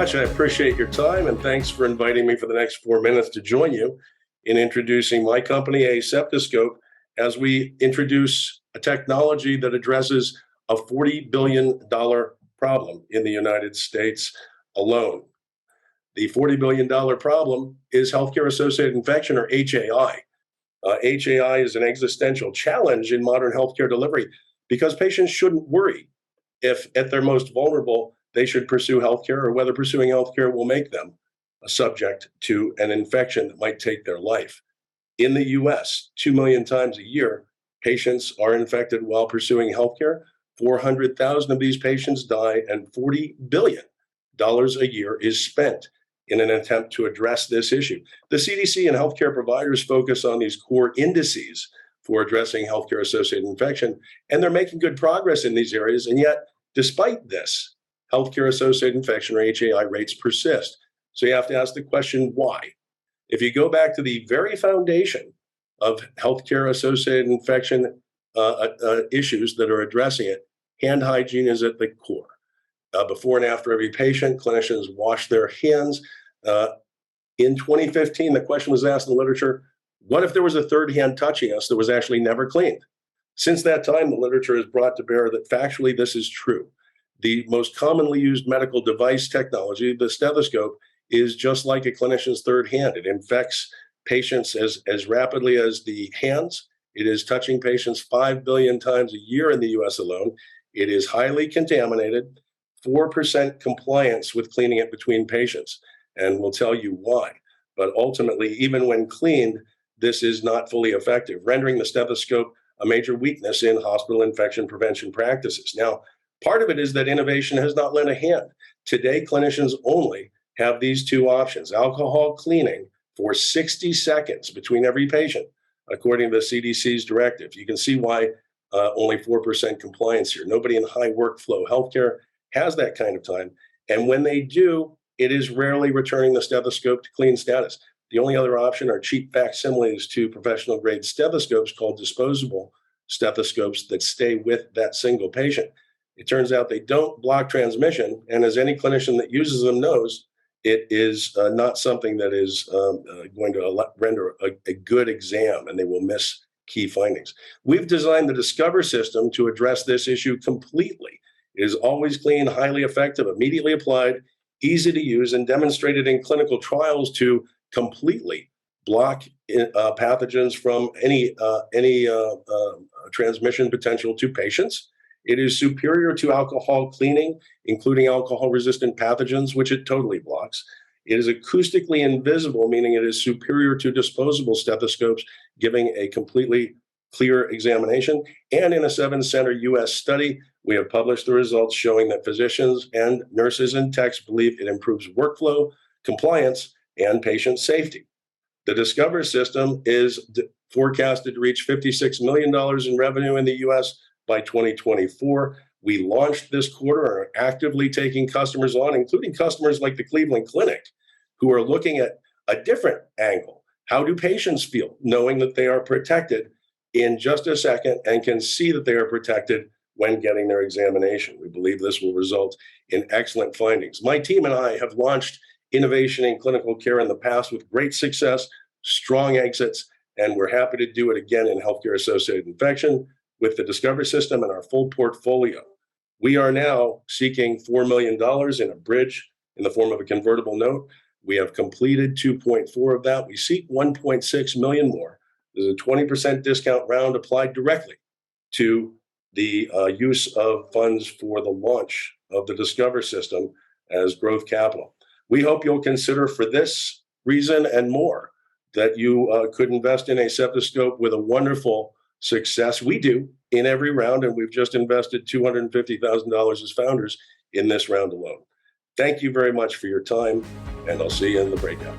much. I appreciate your time, and thanks for inviting me for the next 4 minutes to join you in introducing my company, AseptiScope, as we introduce a technology that addresses a $40 billion problem in the United States alone. The $40 billion problem is healthcare-associated infection, or HAI. HAI is an existential challenge in modern healthcare delivery because patients shouldn't worry if, at their most vulnerable, they should pursue healthcare, or whether pursuing healthcare will make them a subject to an infection that might take their life. In the US, 2 million times a year, patients are infected while pursuing healthcare. 400,000 of these patients die, and $40 billion a year is spent in an attempt to address this issue. The CDC and healthcare providers focus on these core indices for addressing healthcare-associated infection, and they're making good progress in these areas. And yet, despite this, healthcare-associated infection, or HAI, rates persist. So you have to ask the question, why? If you go back to the very foundation of healthcare-associated infection issues that are addressing it, hand hygiene is at the core. Before and after every patient, clinicians wash their hands. In 2015, the question was asked in the literature, what if there was a third hand touching us that was actually never cleaned? Since that time, the literature has brought to bear that factually this is true. The most commonly used medical device technology, the stethoscope, is just like a clinician's third hand. It infects patients as rapidly as the hands. It is touching patients 5 billion times a year in the US alone. It is highly contaminated, 4% compliance with cleaning it between patients, and we'll tell you why. But ultimately, even when cleaned, this is not fully effective, rendering the stethoscope a major weakness in hospital infection prevention practices. Now, part of it is that innovation has not lent a hand. Today, clinicians only have these two options: alcohol cleaning for 60 seconds between every patient, according to the CDC's directive. You can see why only 4% compliance here. Nobody in high workflow healthcare has that kind of time. And when they do, it is rarely returning the stethoscope to clean status. The only other option are cheap facsimiles to professional grade stethoscopes called disposable stethoscopes that stay with that single patient. It turns out they don't block transmission, and as any clinician that uses them knows, it is not something that is going to render a good exam, and they will miss key findings. We've designed the Discover system to address this issue completely. It is always clean, highly effective, immediately applied, easy to use, and demonstrated in clinical trials to completely block pathogens from any transmission potential to patients. It is superior to alcohol cleaning, including alcohol-resistant pathogens, which it totally blocks. It is acoustically invisible, meaning it is superior to disposable stethoscopes, giving a completely clear examination. And in a 7-center US study, we have published the results showing that physicians and nurses and techs believe it improves workflow, compliance, and patient safety. The Discover system is forecasted to reach $56 million in revenue in the US by 2024. We launched this quarter and are actively taking customers on, including customers like the Cleveland Clinic, who are looking at a different angle. How do patients feel knowing that they are protected in just a second and can see that they are protected when getting their examination? We believe this will result in excellent findings. My team and I have launched innovation in clinical care in the past with great success, strong exits, and we're happy to do it again in healthcare-associated infection with the Discover system and our full portfolio. We are now seeking $4 million in a bridge in the form of a convertible note. We have completed 2.4 of that. We seek 1.6 million more. There's a 20% discount round applied directly to the use of funds for the launch of the Discover system as growth capital. We hope you'll consider, for this reason and more, that you could invest in AseptiScope with a wonderful success. We do in every round, and we've just invested $250,000 as founders in this round alone. Thank you very much for your time, and I'll see you in the breakout.